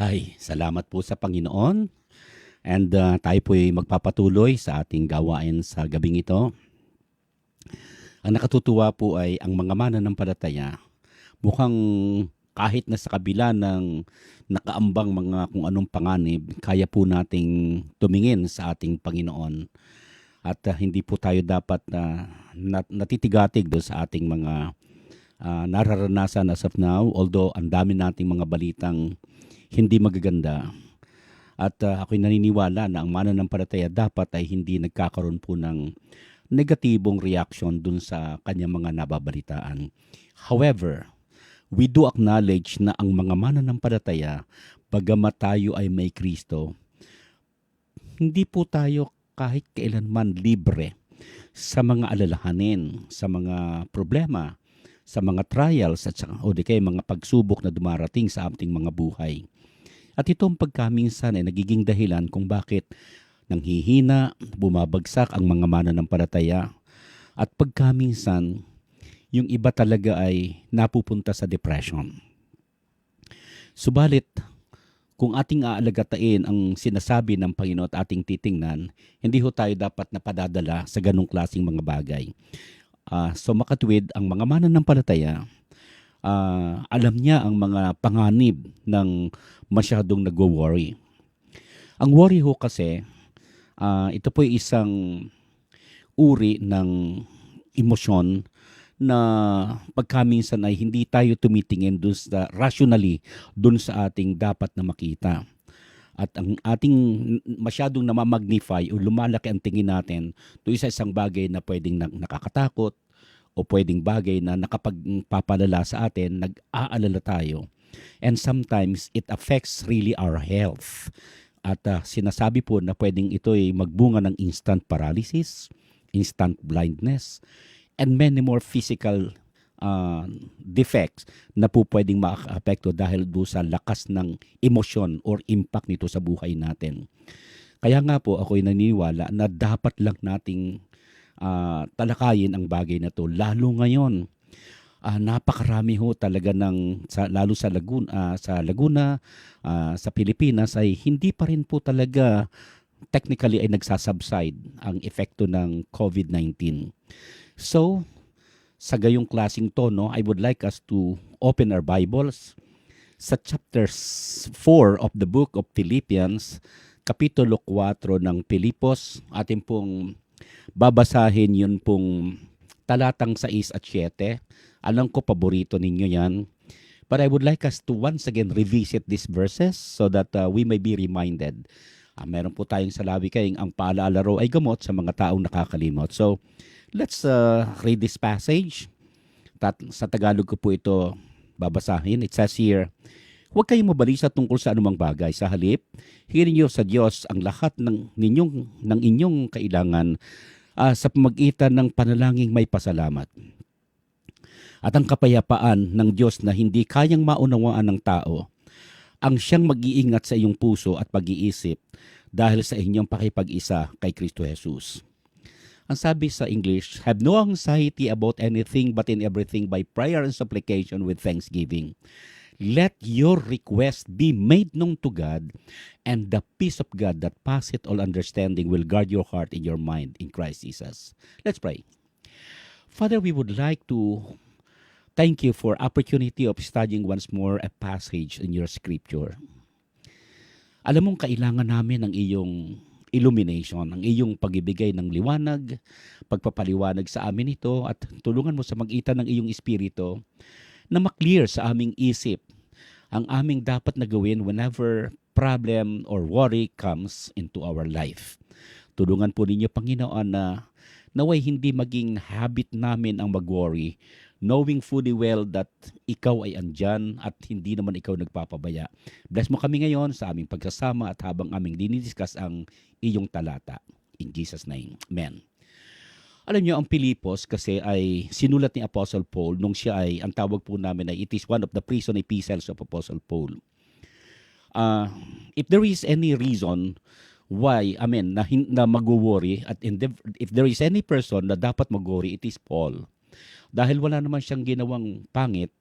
Ay, salamat po sa Panginoon. And tayo po ay magpapatuloy sa ating gawain sa gabing ito. Ang nakatutuwa po ay ang mga mananampalataya, mukhang kahit na sa kabila ng nakaambang mga kung anong panganib, kaya po nating tumingin sa ating Panginoon. At hindi po tayo dapat natitigatig doon sa ating mga nararanasan as of now. Although ang dami nating mga balitang hindi magaganda. At ako'y naniniwala na ang mananampalataya dapat ay hindi nagkakaroon po ng negatibong reaction dun sa kanyang mga nababalitaan. However, we do acknowledge na ang mga mananampalataya, bagamat tayo ay may Kristo, hindi po tayo kahit kailanman libre sa mga alalahanin, sa mga problema, sa mga trials at o di kaya mga pagsubok na dumarating sa ating mga buhay. At itong pagkaminsan ay nagiging dahilan kung bakit nanghihina, bumabagsak ang mga mananampalataya. At pagkaminsan, yung iba talaga ay napupunta sa depression. Subalit, kung ating aalagatain ang sinasabi ng Panginoon at ating titingnan, hindi ho tayo dapat napadadala sa ganong klaseng mga bagay. So makatwid, ang mga mananampalataya, alam niya ang mga panganib ng masyadong nagwo-worry. Ang worry ho kasi, ito po ay isang uri ng emosyon na pagkaminsan ay hindi tayo tumitingin dun sa rationally dun sa ating dapat na makita. At ang ating masyadong namamagnify o lumalaki ang tingin natin doon sa isang bagay na pwedeng nakakatakot o pwedeng bagay na nakapagpapalala sa atin, nag-aalala tayo. And sometimes it affects really our health. At sinasabi po na pwedeng ito ay magbunga ng instant paralysis, instant blindness, and many more physical defects na po pwedeng maka-apekto dahil doon sa lakas ng emosyon or impact nito sa buhay natin. Kaya nga po ako'y naniniwala na dapat lang nating talakayin ang bagay na to. Lalo ngayon, napakarami ho talaga lalo sa Laguna, sa Pilipinas ay hindi pa rin po talaga technically ay nagsasubside ang epekto ng COVID-19. So, sa gayong klaseng tono, I would like us to open our Bibles sa chapter 4 of the book of Philippians, kapitulo 4 ng Pilipos. Atin pong babasahin yun pong talatang 6 at 7. Alam ko paborito ninyo yan. But I would like us to once again revisit these verses so that we may be reminded. Meron po tayong salawi kayong ang paalala raw ay gamot sa mga taong nakakalimot. So, let's read this passage. Sa Tagalog ko po ito babasahin. It says here, huwag kayong mabalisa tungkol sa anumang bagay. Sa halip, hirin niyo sa Diyos ang lahat ng inyong kailangan sa pamagitan ng panalangin may pasalamat. At ang kapayapaan ng Diyos na hindi kayang maunawaan ng tao, ang siyang mag-iingat sa iyong puso at pag-iisip dahil sa inyong pakipag-isa kay Kristo Jesus. Ang sabi sa English, have no anxiety about anything but in everything by prayer and supplication with thanksgiving. Let your request be made known to God, and the peace of God that passeth all understanding will guard your heart and your mind in Christ Jesus. Let's pray. Father, we would like to thank you for opportunity of studying once more a passage in your scripture. Alam mong kailangan namin ng iyong illumination, ang iyong pagibigay ng liwanag, pagpapaliwanag sa amin ito at tulungan mo sa magitan ng iyong espiritu na maklear sa aming isip ang aming dapat na gawin whenever problem or worry comes into our life. Tulungan po ninyo, Panginoon, na naway hindi maging habit namin ang mag-worry, knowing fully well that ikaw ay andyan at hindi naman ikaw nagpapabaya. Bless mo kami ngayon sa aming pagsasama at habang aming dinidiscuss ang iyong talata. In Jesus' name, Amen. Alam niyo, ang Pilipos kasi ay sinulat ni Apostle Paul nung siya ay, ang tawag po namin ay it is one of the prison epistles of Apostle Paul. If there is any reason why, na mag-worry at if there is any person na dapat mag-worry, it is Paul. Dahil wala naman siyang ginawang pangit,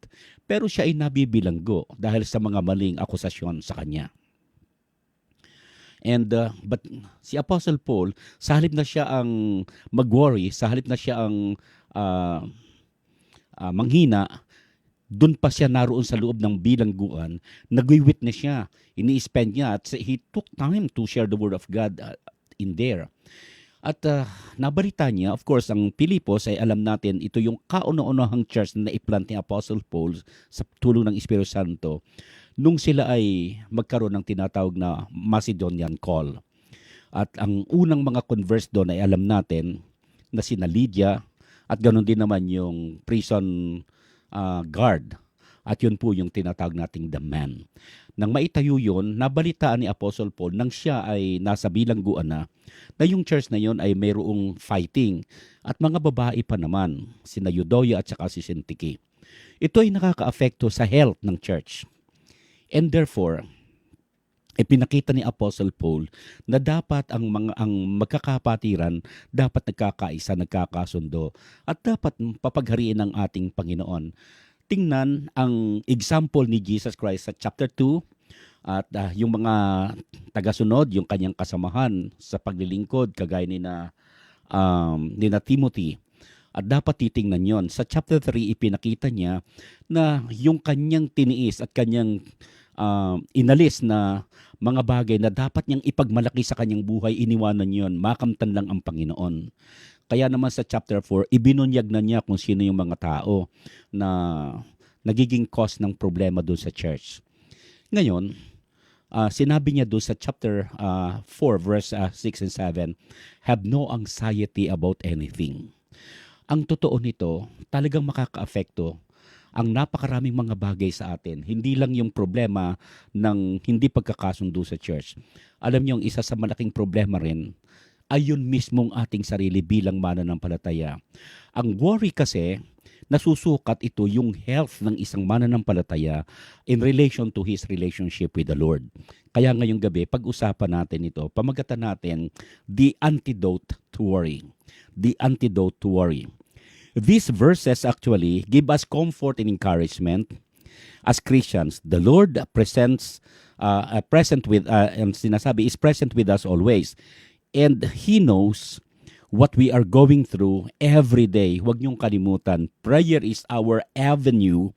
pero siya ay nabibilanggo dahil sa mga maling akusasyon sa kanya. But si Apostle Paul, sa halip na siya ang mag-worry, sa halip na siya ang ah, manghina, doon pa siya naroon sa loob ng bilangguan, nag-witness siya, ini-spend niya, at he took time to share the word of God in there. At nabalita niya, of course, ang Pilipos ay alam natin, ito yung kauna-unahang church na naiplant ni Apostle Paul sa tulong ng Espiritu Santo nung sila ay magkaroon ng tinatawag na Macedonian call. At ang unang mga converts doon ay alam natin na sina Lydia at ganoon din naman yung prison guard. At yun po yung tinatawag nating the man. Nang maitayo yun, nabalitaan ni Apostle Paul nang siya ay nasa bilangguan na yung church na yun ay mayroong fighting at mga babae pa naman, sina Euodia at saka si Syntyche. Ito ay nakaka-apekto sa health ng church. And therefore, ipinakita ni Apostle Paul na dapat ang magkakapatiran dapat nagkakaisa, nagkakasundo at dapat papaghariin ng ating Panginoon. Tingnan ang example ni Jesus Christ sa chapter 2 at yung mga tagasunod, yung kanyang kasamahan sa paglilingkod kagaya ni na Timothy. At dapat titingnan yon. Sa chapter 3, ipinakita niya na yung kanyang tiniis at kanyang inalis na mga bagay na dapat niyang ipagmalaki sa kanyang buhay, iniwanan yon. Makamtan lang ang Panginoon. Kaya naman sa chapter 4, ibinunyag na niya kung sino yung mga tao na nagiging cause ng problema doon sa church. Ngayon, sinabi niya doon sa chapter 4, verse 6 and 7, have no anxiety about anything. Ang totoo nito, talagang makaka-apekto ang napakaraming mga bagay sa atin. Hindi lang yung problema ng hindi pagkakasundo sa church. Alam niyo, isa sa malaking problema rin, ayun mismong ating sarili bilang mananampalataya. Ang worry kasi, nasusukat ito yung health ng isang mananampalataya in relation to his relationship with the Lord. Kaya ngayong gabi, pag-usapan natin ito, pamagatan natin the antidote to worry. The antidote to worry. These verses actually give us comfort and encouragement as Christians. The Lord present with and sinasabi is present with us always. And He knows what we are going through every day. Huwag niyong kalimutan, prayer is our avenue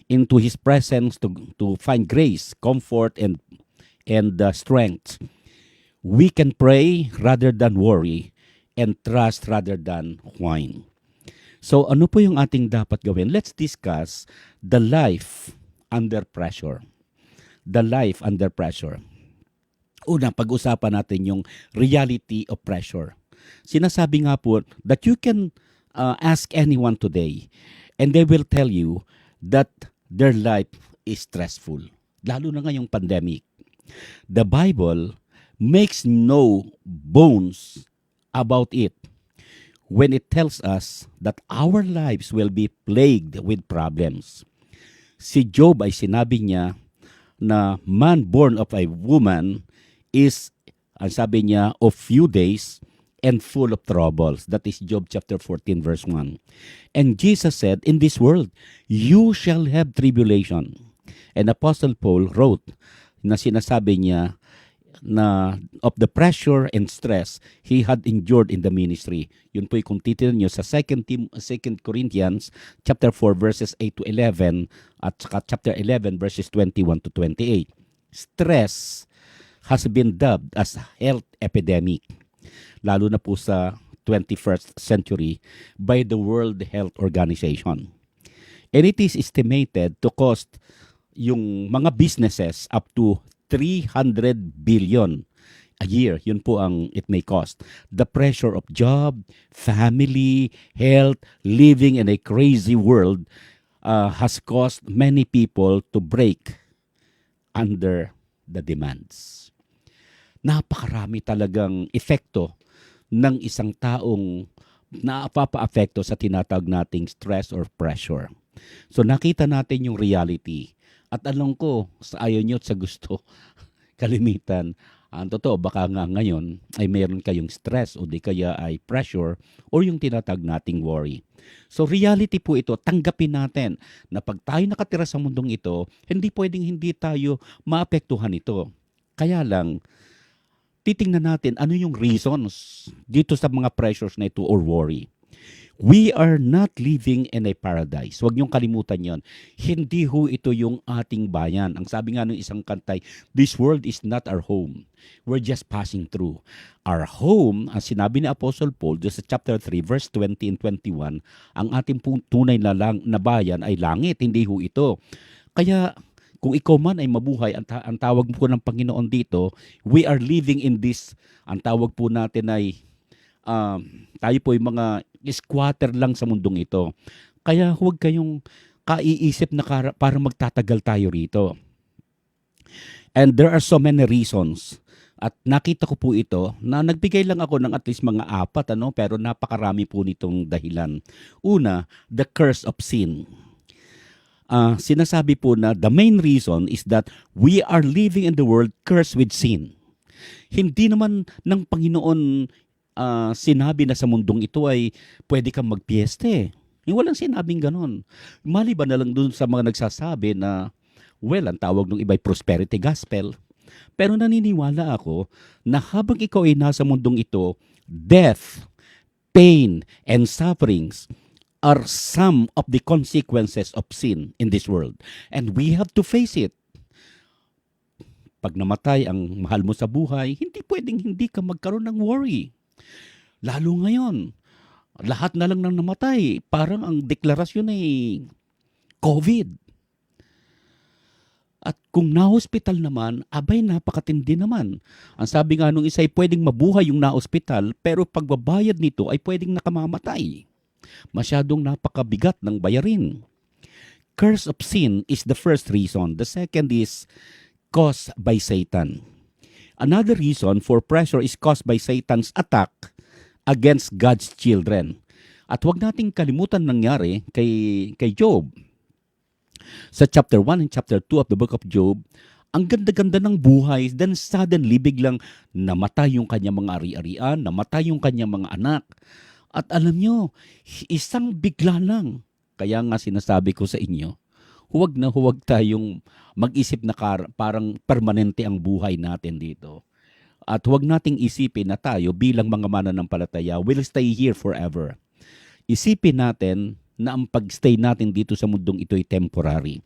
into His presence to find grace, comfort, and strength. We can pray rather than worry and trust rather than whine. So ano po yung ating dapat gawin? Let's discuss the life under pressure. The life under pressure. Una, pag-usapan natin yung reality of pressure. Sinasabi nga po that you can ask anyone today and they will tell you that their life is stressful. Lalo na ngayong pandemic. The Bible makes no bones about it when it tells us that our lives will be plagued with problems. Si Job ay sinabi niya na man born of a woman is, ang sabi niya, of few days and full of troubles. That is Job chapter 14 verse 1. And Jesus said, in this world, you shall have tribulation. And Apostle Paul wrote na sinasabi niya na of the pressure and stress he had endured in the ministry. Yun po kung titignan nyo sa 2 Corinthians chapter 4 verses 8 to 11 at saka chapter 11 verses 21 to 28. Stress has been dubbed as health epidemic, lalo na po sa 21st century by the World Health Organization. And it is estimated to cost yung mga businesses up to 300 billion a year. Yun po ang it may cost. The pressure of job, family, health, living in a crazy world has caused many people to break under the demands. Napakarami talagang epekto ng isang taong napapa-apekto sa tinatawag nating stress or pressure. So nakita natin yung reality. At alam ko, sa ayaw nyo at sa gusto, kalimitan, Ang totoo, baka nga ngayon ay meron kayong stress o di kaya ay pressure or yung tinatag nating worry. So reality po ito, tanggapin natin na pag tayo nakatira sa mundong ito, hindi pwedeng hindi tayo maapektuhan ito. Kaya lang, titingnan natin ano yung reasons dito sa mga pressures na ito or worry. We are not living in a paradise. Huwag niyong kalimutan yon. Hindi ho ito yung ating bayan. Ang sabi nga ng isang kantay, this world is not our home. We're just passing through. Our home, ang sinabi ni Apostle Paul sa chapter 3, verse 20 and 21, ang ating tunay na bayan ay langit, hindi ho ito. Kaya kung ikaw man ay mabuhay, ang tawag po ng Panginoon dito, we are living in this, ang tawag po natin ay tayo po yung mga squatter lang sa mundong ito. Kaya huwag kayong kaiisip na para magtatagal tayo rito. And there are so many reasons. At nakita ko po ito na nagbigay lang ako ng at least mga 4, pero napakarami po nitong dahilan. Una, the curse of sin. Sinasabi po na the main reason is that we are living in the world cursed with sin. Hindi naman ng Panginoon sinabi na sa mundong ito ay pwede kang magpieste. Walang sinabing ganon. Maliban na lang dun sa mga nagsasabi na, well, ang tawag ng iba ay prosperity gospel. Pero naniniwala ako na habang ikaw ay nasa mundong ito, death, pain, and sufferings are some of the consequences of sin in this world. And we have to face it. Pag namatay ang mahal mo sa buhay, hindi pwedeng hindi ka magkaroon ng worry. Lalo ngayon, lahat na lang nang namatay. Parang ang deklarasyon ay COVID. At kung na-hospital naman, abay napakatindi naman. Ang sabi nga nung isa ay pwedeng mabuhay yung na-hospital, pero pagbabayad nito ay pwedeng nakamamatay. Masyadong napakabigat ng bayarin. Curse of sin is the first reason. The second is caused by Satan. Another reason for pressure is caused by Satan's attack against God's children. At huwag nating kalimutan nangyari kay Job. Sa chapter 1 and chapter 2 of the book of Job, ang ganda-ganda ng buhay, then suddenly biglang namatay yung kanyang mga ari-arian, namatay yung kanyang mga anak. At alam nyo, isang bigla lang. Kaya nga sinasabi ko sa inyo, huwag na huwag tayong mag-isip na parang permanente ang buhay natin dito. At huwag nating isipin na tayo bilang mga mananampalataya will stay here forever. Isipin natin na ang pag-stay natin dito sa mundong ito ay temporary.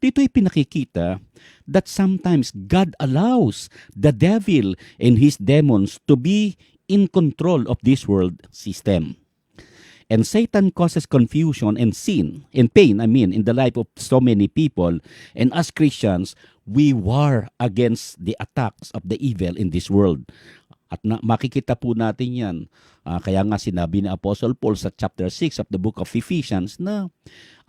Dito ay pinakikita that sometimes God allows the devil and his demons to be in control of this world system. And Satan causes confusion and sin and pain, in the life of so many people. And as Christians, we war against the attacks of the evil in this world. At makikita po natin yan. Kaya nga sinabi ni Apostle Paul sa chapter 6 of the book of Ephesians na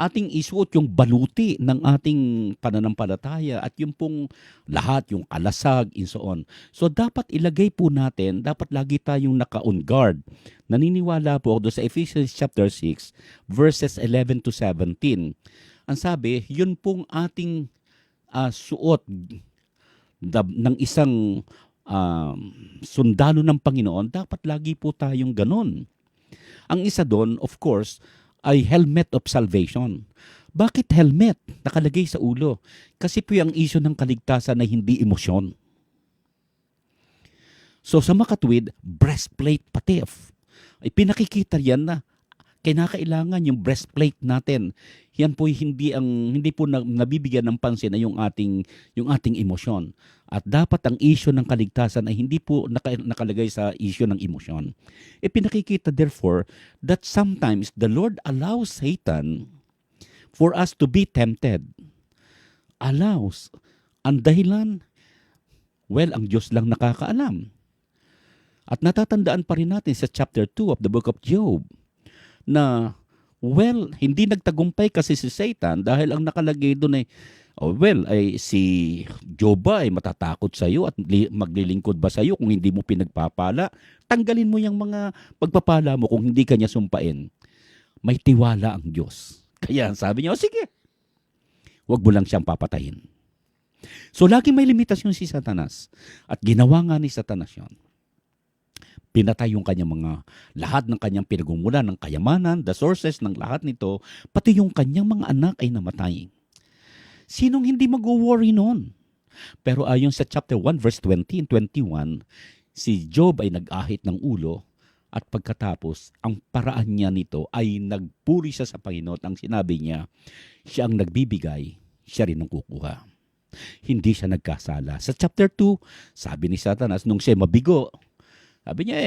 ating isuot yung baluti ng ating pananampalataya at yung pong lahat, yung kalasag, and so on. So dapat ilagay po natin, dapat lagi tayong naka-on guard. Naniniwala po ako sa Ephesians chapter 6 verses 11 to 17. Ang sabi, yun pong ating suot ng isang sundalo ng Panginoon, dapat lagi po tayong ganun. Ang isa doon, of course, ay helmet of salvation. Bakit helmet? Nakalagay sa ulo. Kasi po yung issue ng kaligtasan na hindi emosyon. So sa makatwid, breastplate pati. Ay pinakikita yan na kinakailangan yung breastplate natin. Yan po hindi po nabibigyan ng pansin na yung ating emosyon. At dapat ang issue ng kaligtasan ay hindi po nakalagay sa issue ng emosyon. Pinakikita therefore that sometimes the Lord allows Satan for us to be tempted. Allows. Ang dahilan, well, ang Diyos lang nakakaalam. At natatandaan pa rin natin sa chapter 2 of the book of Job na, well, hindi nagtagumpay kasi si Satan dahil ang nakalagay doon ay si Job ba ay matatakot sa iyo at maglilingkod ba sa iyo kung hindi mo pinagpapala? Tanggalin mo yung mga pagpapala mo kung hindi kanya sumpain. May tiwala ang Diyos. Kaya sabi niya, sige, huwag mo lang siyang papatayin. So lagi may limitasyon si Satanas. At ginawa nga ni Satanas yun. Pinatay yung kanyang lahat ng kanyang pinagmumulan ng kayamanan, the sources ng lahat nito, pati yung kanyang mga anak ay namatay. Sinong hindi mag-worry noon? Pero ayon sa chapter 1 verse 20 and 21, si Job ay nag-ahit ng ulo at pagkatapos, ang paraan niya nito ay nagpuri siya sa Panginoon. Ang sinabi niya, siya ang nagbibigay, siya rin ang kukuha. Hindi siya nagkasala. Sa chapter 2, sabi ni Satanas, nung siya mabigo, sabi niya,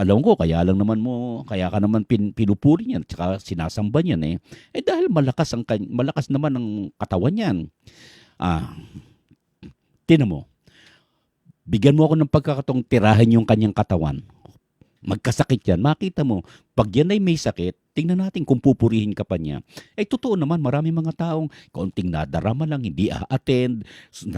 alam ko, kaya ka naman pinupuri niyan, tsaka sinasamba niyan . Dahil malakas naman ang katawan niyan. Tinan mo, bigyan mo ako ng pagkakataong tirahin yung kanyang katawan. Magkasakit yan. Makita mo, pag yan ay may sakit, tingnan natin kung pupurihin ka pa niya. Totoo naman, marami mga taong kaunting nadarama lang, hindi a-attend,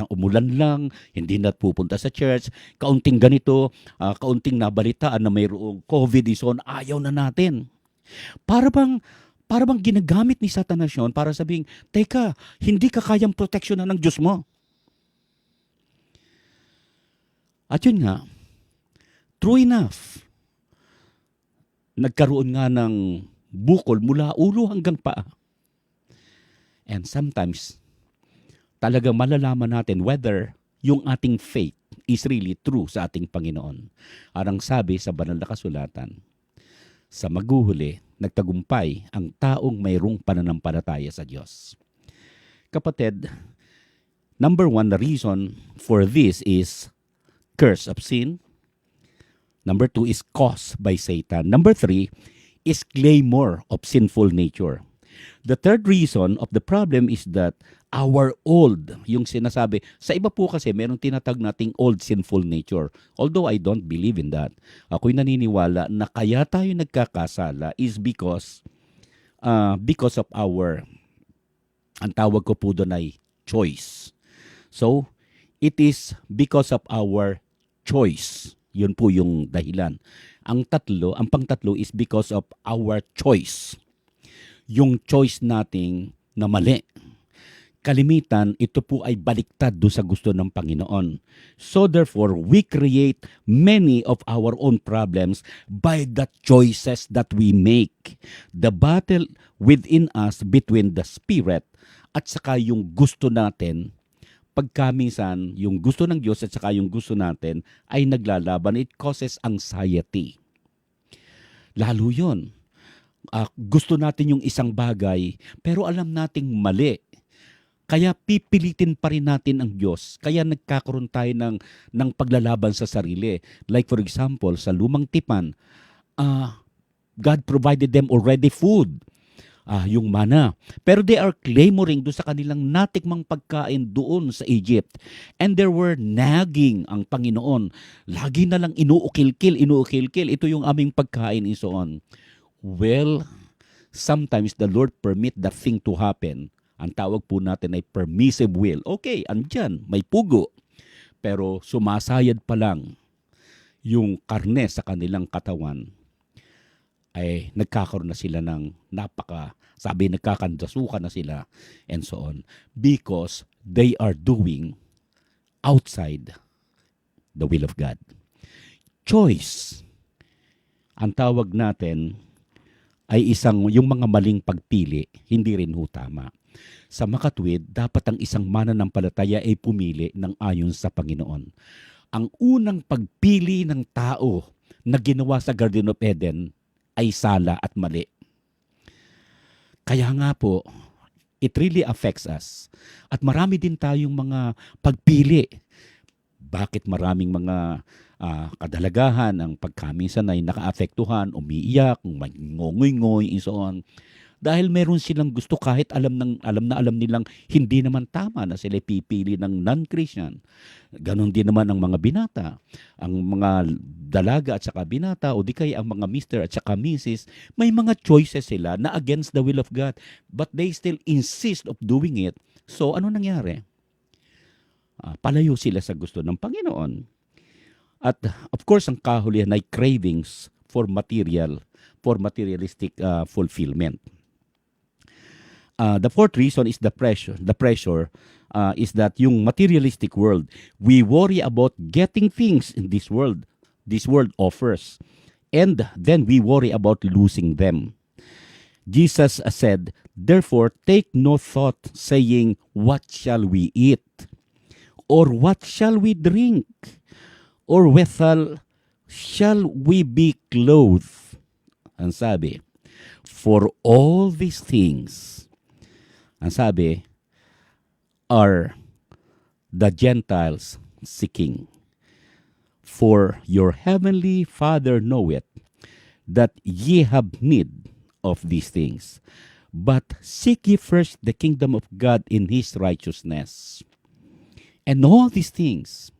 umulan lang, hindi na pupunta sa church, kaunting ganito, kaunting nabalitaan na mayroong COVID is on, ayaw na natin. Para bang ginagamit ni Satanas yun para sabing, teka, hindi ka kayang proteksyonan ng Diyos mo. At yun nga, true enough, nagkaroon nga ng bukol mula ulo hanggang paa. And sometimes, talagang malalaman natin whether yung ating faith is really true sa ating Panginoon. Arang sabi sa banal na kasulatan, sa maghuhuli, nagtagumpay ang taong mayroong pananampalataya sa Diyos. Kapatid, number 1, the reason for this is curse of sin. Number 2 is caused by Satan. Number 3 is claymore of sinful nature. The third reason of the problem is that our old, yung sinasabi, sa iba po kasi merong tinatag nating old sinful nature. Although I don't believe in that. Ako'y naniniwala na kaya tayo nagkakasala is because of our, ang tawag ko po doon ay choice. So, it is because of our choice. Yun po yung dahilan. Ang pangtatlo is because of our choice. Yung choice nating na mali. Kalimitan, ito po ay baliktad do sa gusto ng Panginoon. So therefore, we create many of our own problems by the choices that we make. The battle within us between the spirit at saka yung gusto natin, pagkaminsan, yung gusto ng Diyos at saka yung gusto natin ay naglalaban. It causes anxiety. Lalo yun. Gusto natin yung isang bagay, pero alam nating mali. Kaya pipilitin pa rin natin ang Diyos. Kaya nagkakaroon tayo ng paglalaban sa sarili. Like for example, sa lumang tipan, God provided them already food. Yung mana. Pero they are clamoring doon sa kanilang natikmang pagkain doon sa Egypt. And there were nagging ang Panginoon. Lagi na lang inuukil-kil. Ito yung aming pagkain and so on. Well, sometimes the Lord permit the thing to happen. Ang tawag po natin ay permissive will. Okay, andyan, may pugo. Pero sumasayad pa lang yung karne sa kanilang katawan, ay nagkakaroon na sila ng nagkakandasukan na sila and so on because they are doing outside the will of God. Choice. Ang tawag natin ay yung mga maling pagpili, hindi rin ho tama. Sa makatwid, dapat ang isang mananampalataya ay pumili ng ayon sa Panginoon. Ang unang pagpili ng tao na ginawa sa Garden of Eden ay sala at mali. Kaya nga po, it really affects us. At marami din tayong mga pagpili. Bakit maraming mga kadalagahan ang pagkaminsan ay nakaapektuhan, umiiyak, ngongoy-ngoy, and so on. Dahil meron silang gusto kahit alam nilang hindi naman tama na sila pipili ng non-Christian. Ganon din naman ang mga binata. Ang mga dalaga at saka binata o di kaya ang mga Mr. at saka Mrs. May mga choices sila na against the will of God. But they still insist of doing it. So ano nangyari? Palayo sila sa gusto ng Panginoon. At of course, ang kahulihan ay cravings for materialistic fulfillment. The fourth reason is the pressure is that yung materialistic world, we worry about getting things in this world offers, and then we worry about losing them. Jesus said, therefore take no thought saying, what shall we eat? Or what shall we drink? Or withal shall we be clothed? Ang sabi, for all these things, ang sabi, are the Gentiles seeking. For your heavenly Father knoweth that ye have need of these things. But seek ye first the kingdom of God in his righteousness, and all these things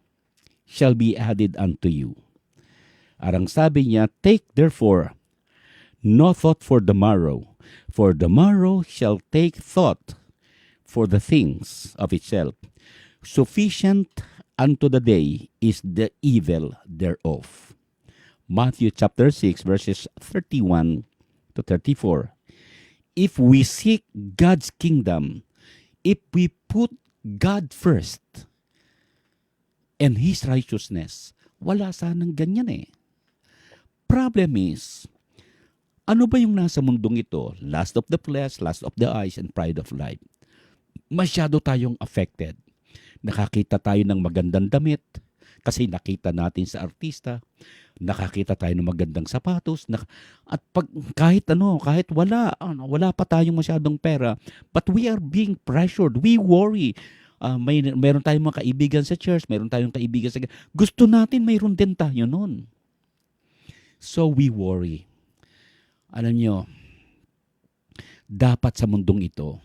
shall be added unto you. Arang sabi niya, take therefore no thought for the morrow shall take thought for the things of itself. Sufficient unto the day is the evil thereof. Matthew chapter 6 verses 31 to 34. If we seek God's kingdom, if we put God first and His righteousness, wala sanang ganyan eh. Problem is, ano ba yung nasa mundong ito? Lust of the flesh, lust of the eyes, and pride of life. Masyado tayong affected. Nakakita tayo ng magandang damit kasi nakita natin sa artista. Nakakita tayo ng magandang sapatos. At kahit wala pa tayong masyadong pera, but we are being pressured. We worry. Meron tayong mga kaibigan sa church, meron tayong kaibigan sa... Gusto natin mayroon din tayo nun. So we worry. Alam nyo, dapat sa mundong ito,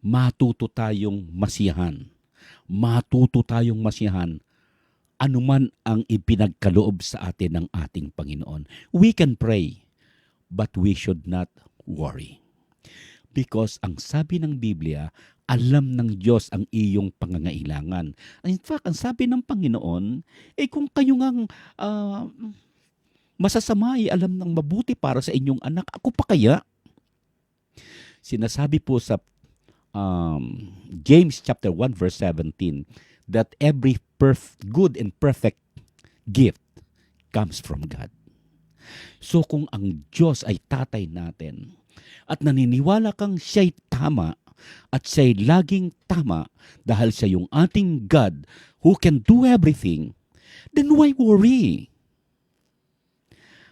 matuto tayong masiyahan. Matuto tayong masiyahan anuman ang ipinagkaloob sa atin ng ating Panginoon. We can pray, but we should not worry. Because ang sabi ng Biblia, alam ng Diyos ang iyong pangangailangan. In fact, ang sabi ng Panginoon, kung kayo ngang masasama ay alam ng mabuti para sa inyong anak, ako pa kaya? Sinasabi po sa James chapter 1 verse 17 that every good and perfect gift comes from God. So kung ang Diyos ay tatay natin at naniniwala kang siya'y tama at siya'y laging tama dahil siya yung ating God who can do everything, then why worry?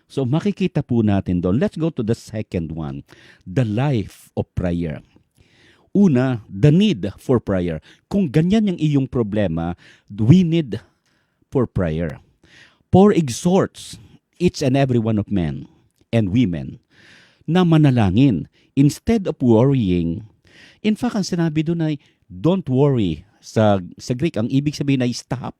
So makikita po natin doon. Let's go to the second one, the life of prayer. Una, the need for prayer. Kung ganyan yung iyong problema, we need for prayer. Paul exhorts each and every one of men and women na manalangin instead of worrying. In fact, ang sinabi doon ay, don't worry. Sa Greek, ang ibig sabihin ay stop.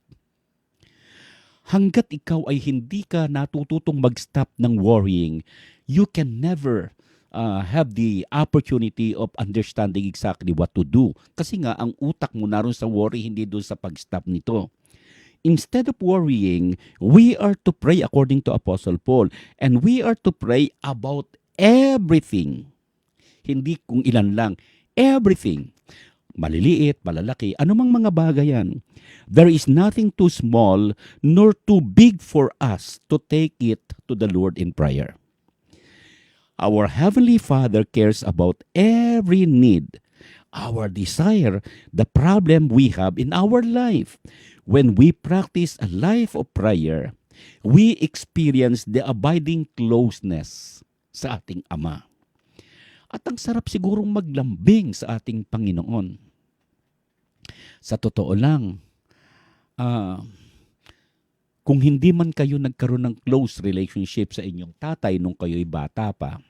Hanggat ikaw ay hindi ka natututong mag-stop ng worrying, you can never have the opportunity of understanding exactly what to do. Kasi nga, ang utak mo naroon sa worry, hindi doon sa pag-stop nito. Instead of worrying, we are to pray according to Apostle Paul. And we are to pray about everything. Hindi kung ilan lang. Everything. Maliliit, malalaki, anumang mga bagay yan. There is nothing too small nor too big for us to take it to the Lord in prayer. Our Heavenly Father cares about every need, our desire, the problem we have in our life. When we practice a life of prayer, we experience the abiding closeness sa ating Ama. At ang sarap sigurong maglambing sa ating Panginoon. Sa totoo lang, kung hindi man kayo nagkaroon ng close relationship sa inyong tatay nung kayo'y bata pa,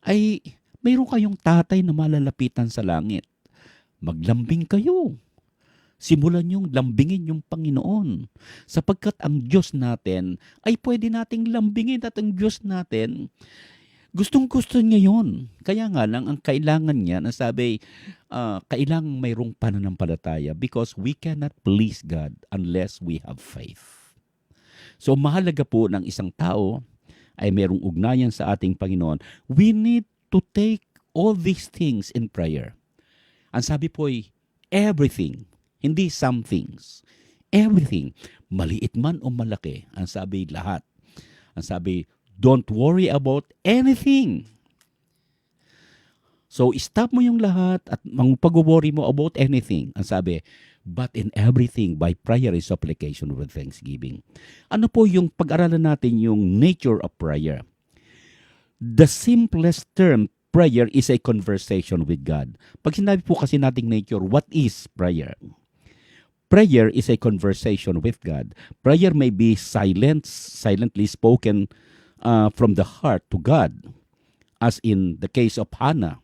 ay mayroon kayong tatay na malalapitan sa langit. Maglambing kayo. Simulan yung lambingin yung Panginoon. Sapagkat ang Diyos natin ay pwede nating lambingin at ang Diyos natin, gustong-gusto niya yun. Kaya nga lang, ang kailangan niya, nasabi, kailangan mayroong pananampalataya because we cannot please God unless we have faith. So mahalaga po ng isang tao ay mayroong ugnayan sa ating Panginoon. We need to take all these things in prayer. Ang sabi po ay, Everything. Hindi some things. Everything. Maliit man o malaki. Ang sabi, lahat. Ang sabi, don't worry about anything. So, stop mo yung lahat at ang pag-worry mo about anything. Ang sabi, but in everything by prayer and supplication with thanksgiving. Ano po yung pag-aralan natin yung nature of prayer? The simplest term, prayer is a conversation with God. Pag sinabi po kasi nating nature, what is prayer? Prayer is a conversation with God. Prayer may be silently spoken from the heart to God. As in the case of Hannah,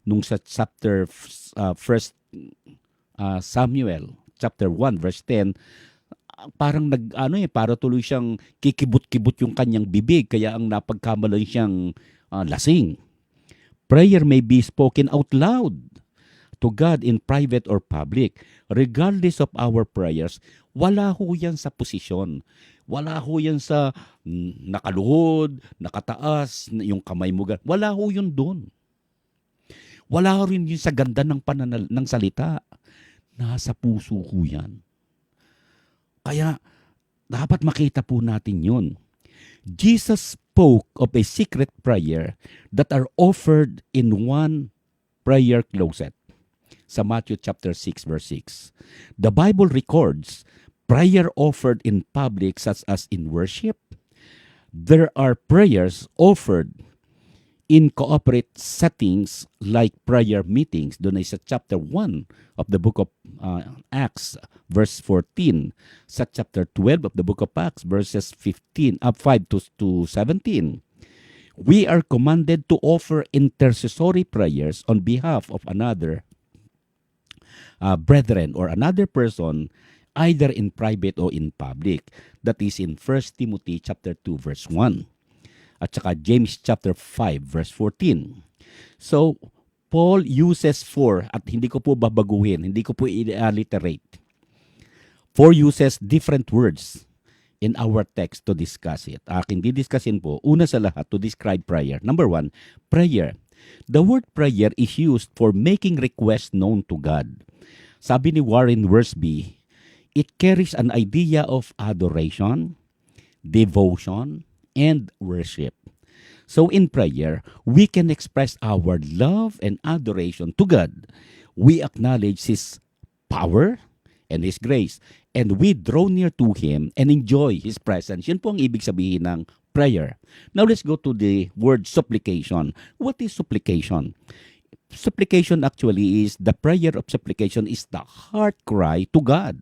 nung sa chapter 1 Samuel, chapter 1, verse 10, parang para tuloy siyang kikibot-kibot yung kanyang bibig, kaya ang napagkamalan siyang lasing. Prayer may be spoken out loud to God in private or public. Regardless of our prayers, wala ho yan sa posisyon. Wala ho yan sa nakaluhod, nakataas, yung kamay mo. Wala ho yun doon. Wala rin yun sa ganda ng ng salita. Nasa puso ko yan. Kaya, dapat makita po natin yun. Jesus spoke of a secret prayer that are offered in one prayer closet. Sa Matthew chapter 6, verse 6. The Bible records prayer offered in public such as in worship. There are prayers offered in corporate settings like prayer meetings. Doon ay sa chapter 1 of the book of Acts, verse 14. Sa chapter 12 of the book of Acts, verses 5 to 17. We are commanded to offer intercessory prayers on behalf of another brethren or another person, either in private or in public. That is in 1 Timothy chapter 2, verse 1. At saka James chapter 5 verse 14. So, Paul uses four, at hindi ko po babaguhin, hindi ko po i-alliterate. Four uses different words in our text to discuss it. Aking didiscusin po, una sa lahat, to describe prayer. Number 1, prayer. The word prayer is used for making requests known to God. Sabi ni Warren Wiersbe, it carries an idea of adoration, devotion, and worship. So in prayer, we can express our love and adoration to God. We acknowledge His power and His grace, and we draw near to Him and enjoy His presence. Yun po ang ibig sabihin ng prayer. Now let's go to the word supplication. What is supplication? Supplication actually is, the prayer of supplication is the heart cry to God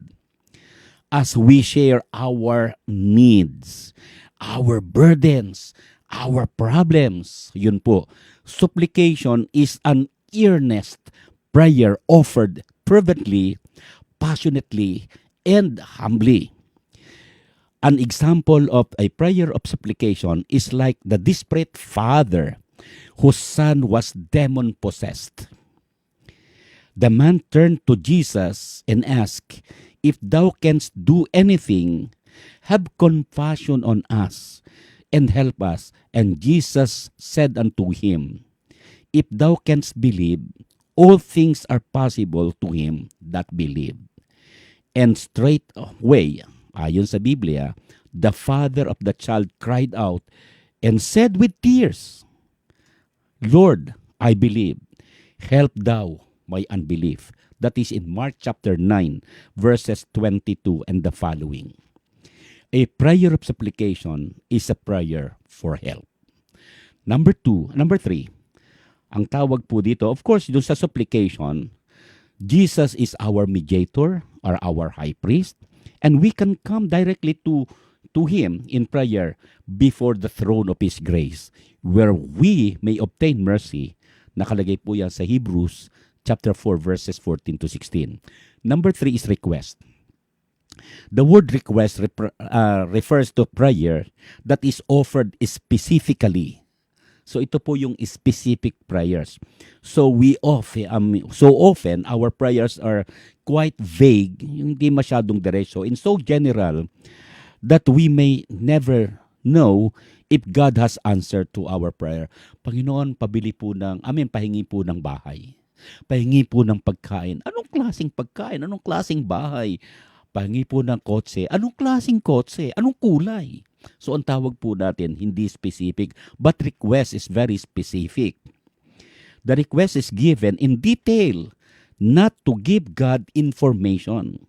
as we share our needs, our burdens, our problems. Yun po. Supplication is an earnest prayer offered fervently, passionately, and humbly. An example of a prayer of supplication is like the desperate father whose son was demon-possessed. The man turned to Jesus and asked, "If thou canst do anything, have compassion on us and help us." And Jesus said unto him, "If thou canst believe, all things are possible to him that believe." And straightway, ayon sa Biblia, the father of the child cried out and said with tears, "Lord, I believe. Help thou my unbelief." That is in Mark chapter 9, verses 22 and the following. A prayer of supplication is a prayer for help. Number 3, ang tawag po dito, of course, doon sa supplication, Jesus is our mediator or our high priest, and we can come directly to Him in prayer before the throne of His grace, where we may obtain mercy. Nakalagay po yan sa Hebrews chapter 4, verses 14 to 16. Number 3 is request. The word request refers to prayer that is offered specifically. So ito po yung specific prayers. So often our prayers are quite vague, hindi masyadong diretso, and so general that we may never know if God has answered to our prayer. Panginoon, pahingi po ng bahay. Pahingi po ng pagkain. Anong klaseng pagkain? Anong klaseng bahay? Pahingi po ng kotse. Anong klaseng kotse? Anong kulay? So ang tawag po natin, hindi specific, but request is very specific. The request is given in detail, not to give God information.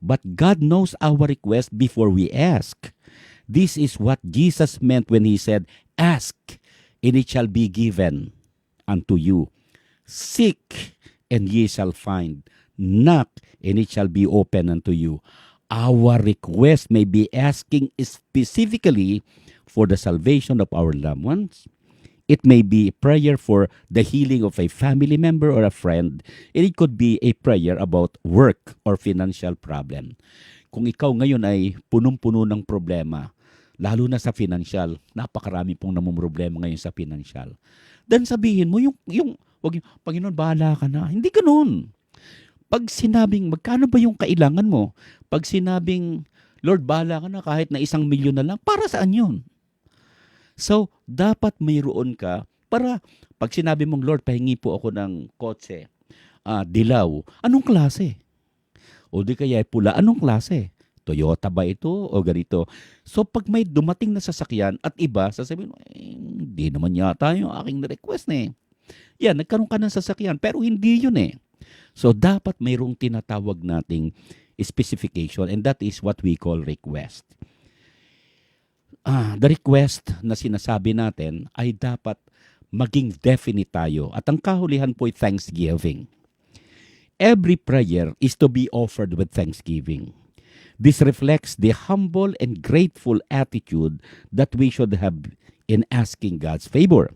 But God knows our request before we ask. This is what Jesus meant when He said, "Ask, and it shall be given unto you. Seek, and ye shall find. Knock, and it shall be open unto you." Our request may be asking specifically for the salvation of our loved ones. It may be a prayer for the healing of a family member or a friend. And it could be a prayer about work or financial problem. Kung ikaw ngayon ay punong-puno ng problema, lalo na sa financial, napakarami pong namumroblema ngayon sa financial. Then sabihin mo, Panginoon, bahala ka na. Hindi ganun. Pag sinabing, magkano ba yung kailangan mo? Pag sinabing, Lord, bahala ka na kahit na 1,000,000 na lang, para saan yun? So, dapat mayroon ka para pag sinabi mong, Lord, pahingi po ako ng kotse, dilaw, anong klase? O di kaya pula, anong klase? Toyota ba ito o ganito? So, pag may dumating na sasakyan at iba, sasabihin, hindi naman yata yung aking request na eh. Yan, nagkaroon ka ng sasakyan, pero hindi yun eh. So, dapat mayroong tinatawag nating specification, and that is what we call request. The request na sinasabi natin ay dapat maging definite tayo. At ang kahulihan po ay thanksgiving. Every prayer is to be offered with thanksgiving. This reflects the humble and grateful attitude that we should have in asking God's favor.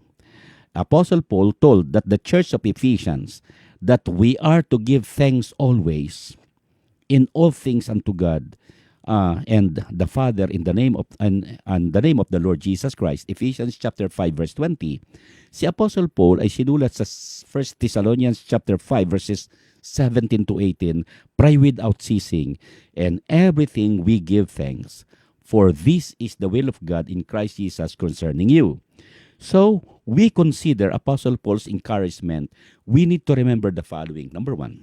Apostle Paul told that the church of Ephesians that we are to give thanks always in all things unto God and the Father in the name of and the name of the Lord Jesus Christ. Ephesians chapter 5 verse 20. Si Apostle Paul ay sinulat sa 1 Thessalonians chapter 5 verses 17 to 18, pray without ceasing, and everything we give thanks, for this is the will of God in Christ Jesus concerning you. So, we consider Apostle Paul's encouragement. We need to remember the following. Number 1,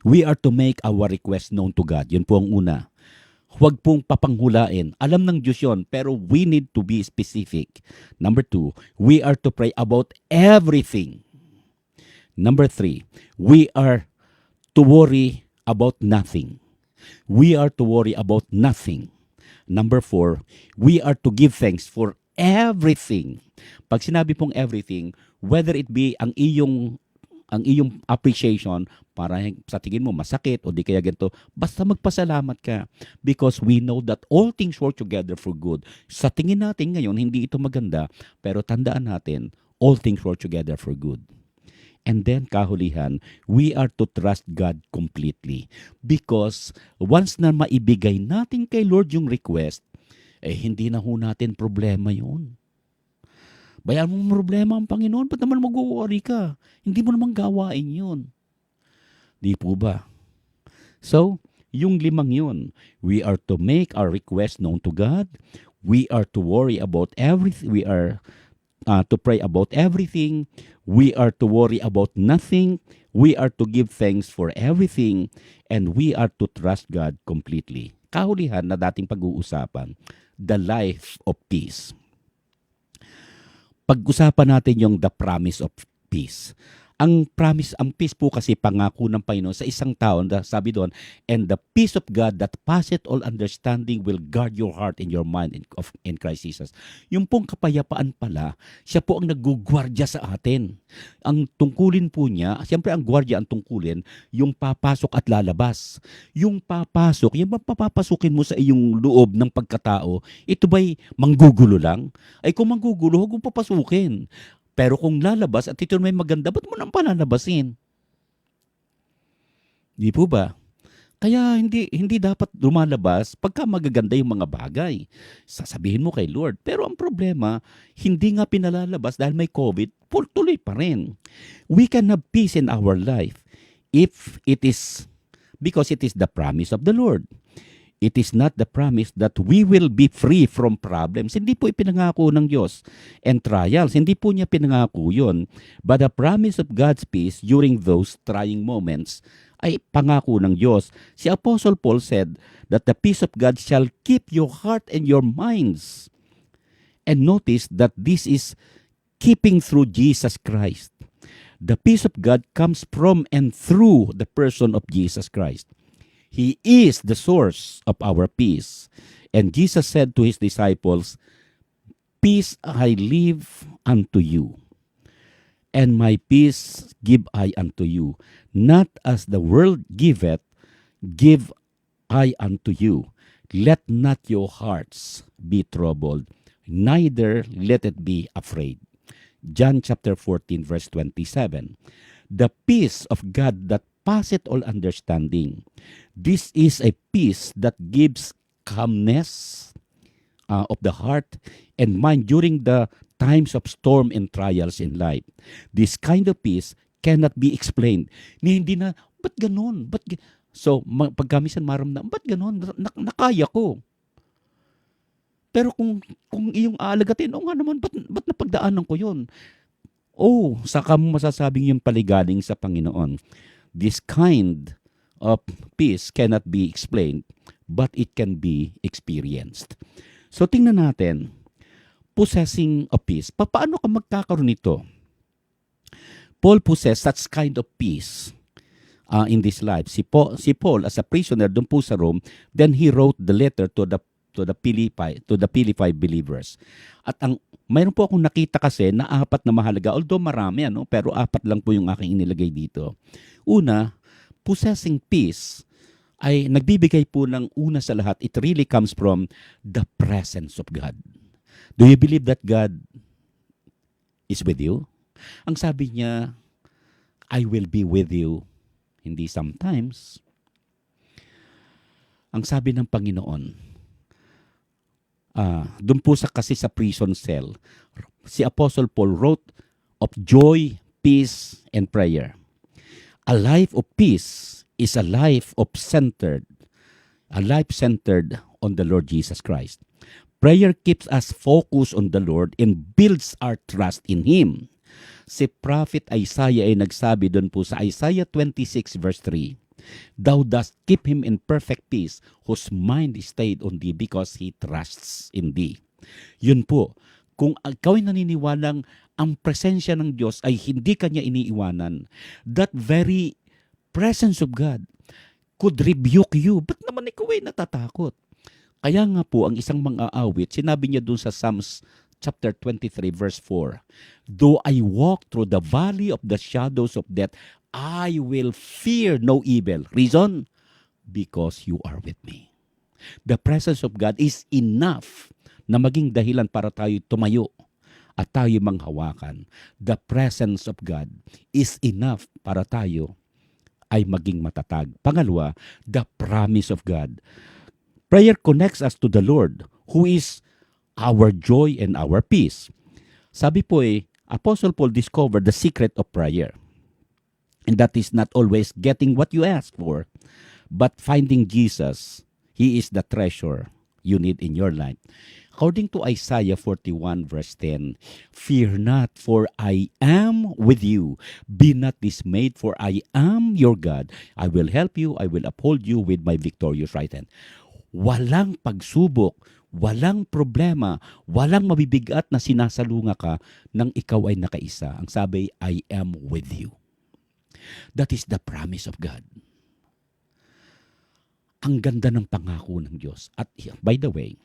we are to make our request known to God. Yun po ang una. Huwag pong papanghulain. Alam ng Diyos yun, pero we need to be specific. Number 2, we are to pray about everything. Number 3, we are to worry about nothing. We are to worry about nothing. Number 4, we are to give thanks for everything. Pag sinabi pong everything, whether it be ang iyong appreciation para sa tingin mo masakit o di kaya ganito, basta magpasalamat ka because we know that all things work together for good. Sa tingin natin ngayon, hindi ito maganda, pero tandaan natin, all things work together for good. And then, kahulihan, we are to trust God completely because once na maibigay natin kay Lord yung request, hindi na ho natin problema yun. Bayaan mo problema ang Panginoon, ba't naman mag-worry ka? Hindi mo naman gawain yun. Di po ba? So, yung 5 yun, we are to make our request known to God. We are to worry about everything. We are to pray about everything. We are to worry about nothing. We are to give thanks for everything. And we are to trust God completely. Kahulihan na dating pag-uusapan, the life of peace. Pag-usapan natin yung the promise of peace. Ang peace po kasi pangako ng Panginoon sa isang tao, sabi doon, and the peace of God that passeth all understanding will guard your heart and your mind in Christ Jesus. Yung pong kapayapaan pala, siya po ang nagugwardya sa atin. Ang tungkulin po niya, siyempre ang gwardya ang tungkulin, yung papasok at lalabas. Yung papasok, yung papapasukin mo sa iyong loob ng pagkatao, ito ba'y manggugulo lang? Ay kung manggugulo, huwag mong papasukin. Pero kung lalabas at ito may maganda, ba't mo nang palalabasin? Di po ba? Kaya hindi dapat lumalabas pagka magaganda yung mga bagay. Sasabihin mo kay Lord. Pero ang problema, hindi nga pinalalabas dahil may COVID, tuloy pa rin. We can have peace in our life if it is because it is the promise of the Lord. It is not the promise that we will be free from problems. Hindi po ipinangako ng Diyos. And trials, hindi po niya pinangako yun. But the promise of God's peace during those trying moments ay pangako ng Diyos. Si Apostle Paul said that the peace of God shall keep your heart and your minds. And notice that this is keeping through Jesus Christ. The peace of God comes from and through the person of Jesus Christ. He is the source of our peace. And Jesus said to his disciples, "Peace I leave unto you, and my peace give I unto you. Not as the world giveth, give I unto you. Let not your hearts be troubled, neither let it be afraid." John chapter 14 verse 27. The peace of God that passeth all understanding. This is a peace that gives calmness of the heart and mind during the times of storm and trials in life. This kind of peace cannot be explained. Hindi na, ba't ganun? So, pag kamisan maramdaman, ba't ganun? Nakaya ko. Pero kung iyong aalagatin, o nga naman, ba't napagdaanan ko yun? Saka mo masasabing yung paligaling sa Panginoon. This kind of peace cannot be explained, but it can be experienced. So tingnan natin, possessing of peace. Paano ka magkakaroon nito? Paul possessed such kind of peace in this life. Si Paul as a prisoner doon po sa Rome, then he wrote the letter to the Philippi believers. At mayroon po akong nakita kasi na 4 na mahalaga, although marami, pero 4 lang po yung aking inilagay dito. Una, possessing peace ay nagbibigay po ng una sa lahat, it really comes from the presence of God. Do you believe that God is with you? Ang sabi niya, I will be with you. Hindi sometimes. Ang sabi ng Panginoon, doon po kasi sa prison cell, si Apostle Paul wrote of joy, peace, and prayer. A life of peace is a life centered on the Lord Jesus Christ. Prayer keeps us focused on the Lord and builds our trust in Him. Si Prophet Isaiah ay nagsabi doon po sa Isaiah 26 verse 3, "Thou dost keep him in perfect peace, whose mind is stayed on thee because he trusts in thee." Yun po, kung ikaw ay naniniwalang ang presensya ng Diyos ay hindi kanya iniiwanan, that very presence of God could rebuke you. Ba't naman ikaw ay natatakot? Kaya nga po, ang isang mang-aawit, sinabi niya doon sa Psalms chapter 23 verse 4, "Though I walk through the valley of the shadows of death, I will fear no evil." Reason? Because you are with me. The presence of God is enough na maging dahilan para tayo tumayo at tayo manghawakan. The presence of God is enough para tayo ay maging matatag. Pangalawa, the promise of God. Prayer connects us to the Lord, who is our joy and our peace. Sabi po Apostle Paul discovered the secret of prayer. And that is not always getting what you ask for, but finding Jesus. He is the treasure you need in your life. According to Isaiah 41 verse 10, "Fear not, for I am with you. Be not dismayed, for I am your God. I will help you. I will uphold you with my victorious right hand." Walang pagsubok, walang problema, walang mabibigat na sinasalunga ka nang ikaw ay nakaisa. Ang sabi, I am with you. That is the promise of God. Ang ganda ng pangako ng Diyos. At by the way,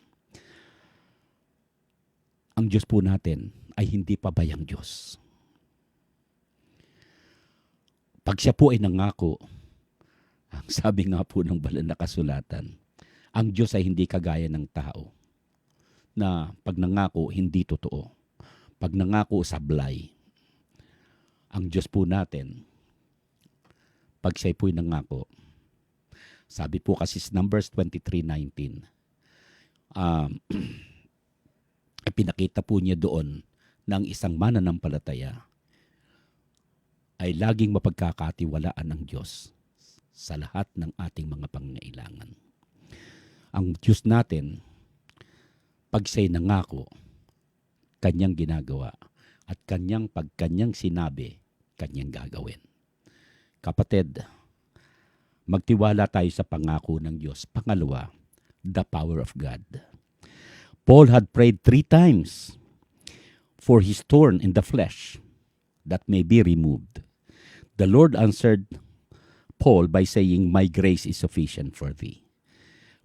ang Diyos po natin ay hindi pabayang Diyos. Pag siya po ay nangako, ang sabi nga po ng banal na kasulatan, ang Diyos ay hindi kagaya ng tao na pag nangako, hindi totoo. Pag nangako, sablay. Ang Diyos po natin, pag siya po'y nangako, sabi po kasi sa Numbers 23:19, pinakita po niya doon na ang isang mananampalataya ay laging mapagkakatiwalaan ng Diyos sa lahat ng ating mga pangangailangan. Ang Diyos natin, pag siya'y nangako, kanyang ginagawa. At pag kanyang sinabi, kanyang gagawin. Kapatid, magtiwala tayo sa pangako ng Diyos. Pangalawa, the power of God. Paul had prayed 3 times for his thorn in the flesh that may be removed. The Lord answered Paul by saying, "My grace is sufficient for thee.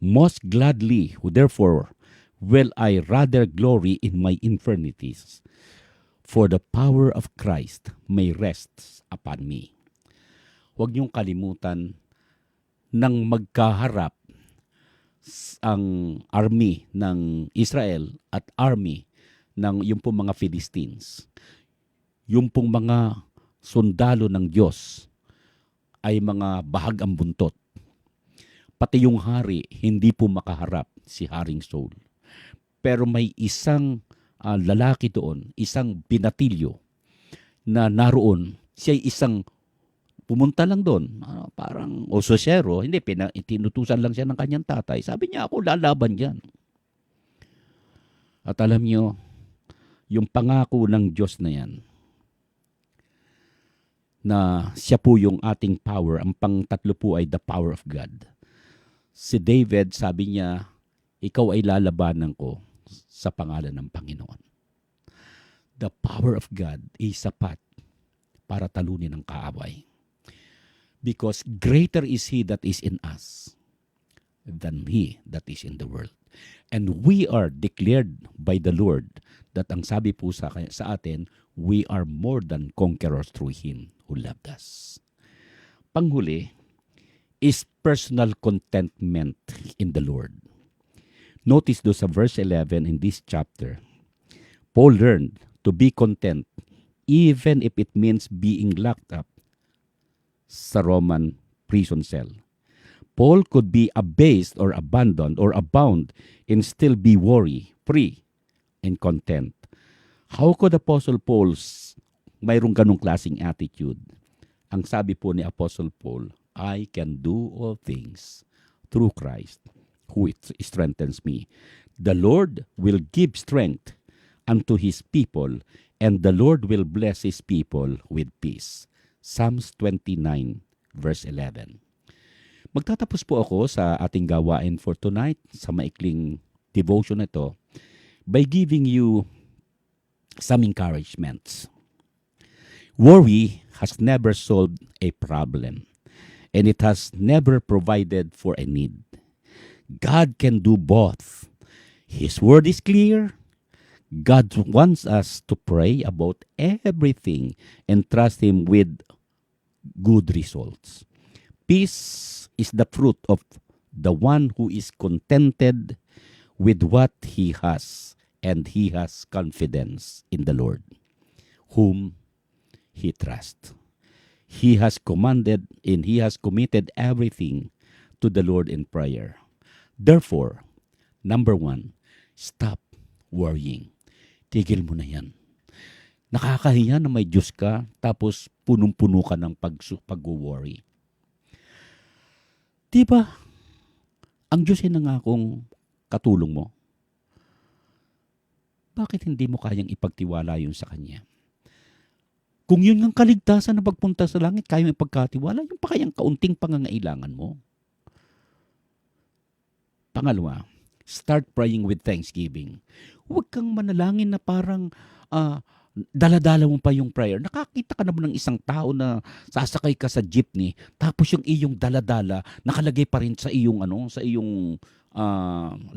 Most gladly, therefore, will I rather glory in my infirmities, for the power of Christ may rest upon me." Huwag niyong kalimutan nang magkaharap ang army ng Israel at army ng yung pong mga Philistines. Yung pong mga sundalo ng Diyos ay mga bahag ang buntot. Pati yung hari, hindi po makaharap si Haring Saul. Pero may isang lalaki doon, isang binatilyo na naroon, siya isang pumunta lang doon, parang ososero, hindi, tinutusan lang siya ng kanyang tatay. Sabi niya, ako lalaban dyan. At alam niyo, yung pangako ng Diyos na yan, na siya po yung ating power, ang pang-tatlo po ay the power of God. Si David, sabi niya, ikaw ay lalabanan ko sa pangalan ng Panginoon. The power of God ay sapat para talunin ang kaaway. Because greater is He that is in us than he that is in the world. And we are declared by the Lord that ang sabi po sa atin, we are more than conquerors through Him who loved us. Panghuli is personal contentment in the Lord. Notice do sa verse 11 in this chapter, Paul learned to be content even if it means being locked up sa Roman prison cell. Paul could be abased or abandoned or abound and still be free and content. How could Apostle Paul mayroong ganong klaseng attitude? Ang sabi po ni Apostle Paul, I can do all things through Christ who strengthens me. The Lord will give strength unto His people, and the Lord will bless His people with peace. Psalms 29 verse 11. Magtatapos po ako sa ating gawain for tonight, sa maikling devotion na ito, by giving you some encouragements. Worry has never solved a problem, and it has never provided for a need. God can do both. His word is clear. God wants us to pray about everything and trust Him with good results. Peace is the fruit of the one who is contented with what he has, and he has confidence in the Lord, whom he trusts. He has commanded and he has committed everything to the Lord in prayer. Therefore, number 1, stop worrying. Tigil mo na yan. Nakakahiya na may Diyos ka, tapos punong-puno ka ng pag-worry. Diba? Ang Diyos ay nangakong katulong mo. Bakit hindi mo kayang ipagtiwala yun sa Kanya? Kung yun ang kaligtasan na pagpunta sa langit, kaya mo ipagkatiwala, yung pa kayang kaunting pangangailangan mo. Pangalawa, start praying with thanksgiving. Huwag kang manalangin na parang dala-dala mo pa yung prayer. Nakakita ka naman ng isang tao na sasakay ka sa jeepney, tapos yung iyong dala-dala nakalagay pa rin sa iyong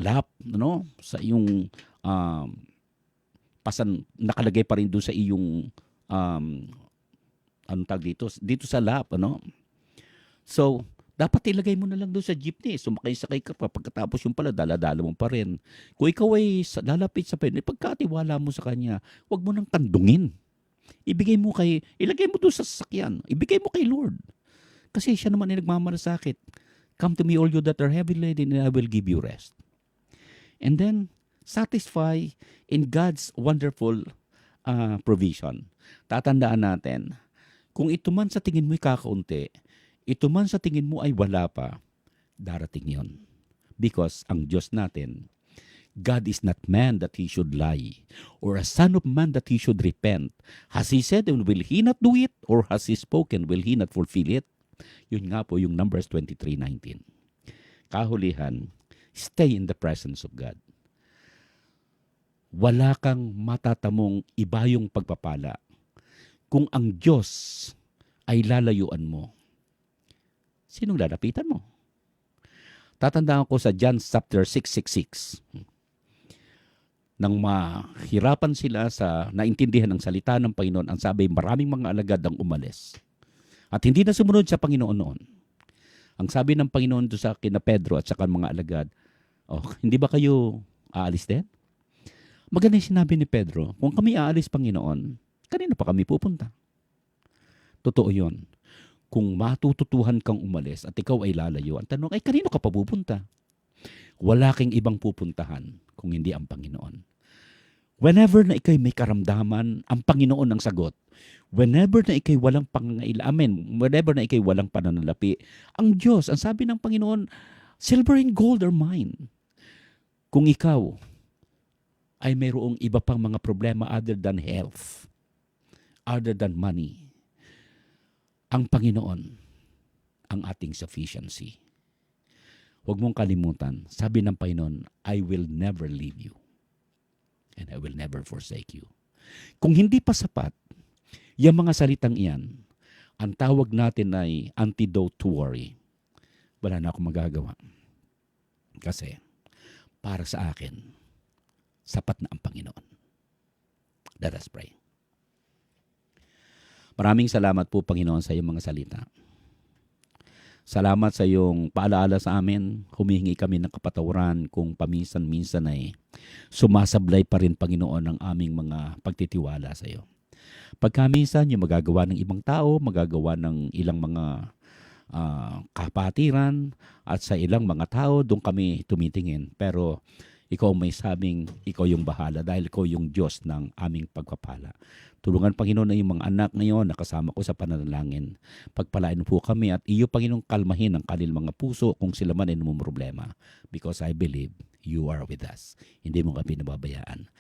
lap, sa iyong nakalagay pa rin doon sa iyong anong tawag dito sa lap, So, dapat ilagay mo na lang doon sa jeepney. Sumakay-sakay ka pa. Pagkatapos yung pala, dala-dala mo pa rin. Kung ikaw ay lalapit sa Panginoon, pagkatiwala mo sa Kanya, huwag mo nang tandungin. Ilagay mo doon sa sasakyan. Ibigay mo kay Lord. Kasi siya naman ay nagmamalasakit. Come to me all you that are heavy laden, and I will give you rest. And then, satisfy in God's wonderful provision. Tatandaan natin, kung ito man sa tingin mo'y kakaunti, ito man sa tingin mo ay wala pa, darating yon. Because ang Diyos natin, God is not man that He should lie, or a son of man that He should repent. Has He said, and will He not do it? Or has He spoken, will He not fulfill it? Yun nga po yung Numbers 23:19. Kahulihan, stay in the presence of God. Wala kang matatamong iba yung pagpapala kung ang Diyos ay lalayuan mo. Sinong lalapitan mo? Tatandaan ko sa John chapter 6:66. Nang mahirapan sila sa naintindihan ng salita ng Panginoon, ang sabi, maraming mga alagad ang umalis. At hindi na sumunod sa Panginoon noon. Ang sabi ng Panginoon doon sa kina Pedro at sa mga alagad, hindi ba kayo aalis din? Maganda yung sinabi ni Pedro, kung kami aalis, Panginoon, kanino pa kami pupunta? Totoo yun. Kung matututuhan kang umalis at ikaw ay lalayo, ang tanong ay kanino ka pa pupunta? Wala kang ibang pupuntahan kung hindi ang Panginoon. Whenever na ikay may karamdaman, ang Panginoon ang sagot. Whenever na ikay walang pangangailangan, whenever na ikay walang pananalapi, ang Diyos, ang sabi ng Panginoon, silver and gold are mine. Kung ikaw ay mayroong iba pang mga problema other than health, other than money, ang Panginoon ang ating sufficiency. Huwag mong kalimutan, sabi ng Panginoon, I will never leave you and I will never forsake you. Kung hindi pa sapat, yung mga salitang iyan, ang tawag natin ay antidote to worry. Wala na akong magagawa. Kasi, para sa akin, sapat na ang Panginoon. Let us pray. Maraming salamat po, Panginoon, sa iyong mga salita. Salamat sa iyong paalaala sa amin. Humihingi kami ng kapatawaran kung paminsan-minsan ay sumasablay pa rin, Panginoon, ang aming mga pagtitiwala sa iyo. Pagka minsan yung magagawa ng ibang tao, magagawa ng ilang mga kapatiran at sa ilang mga tao, doon kami tumitingin. Pero ikaw may sabing, ikaw yung bahala dahil ikaw yung Diyos ng aming pagpapala. Tulungan, Panginoon, na yung mga anak ngayon na kasama ko sa pananalangin. Pagpalain po kami at iyo, Panginoon, kalmahin ang kanilang mga puso kung sila man ay namumroblema. Because I believe you are with us. Hindi mo kami nababayaan.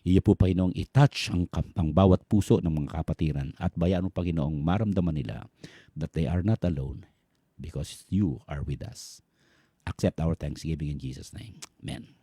Iyo po, Panginoong, i-touch ang bawat puso ng mga kapatiran at bayaan mo, Panginoong, maramdaman nila that they are not alone because you are with us. Accept our thanksgiving in Jesus' name. Amen.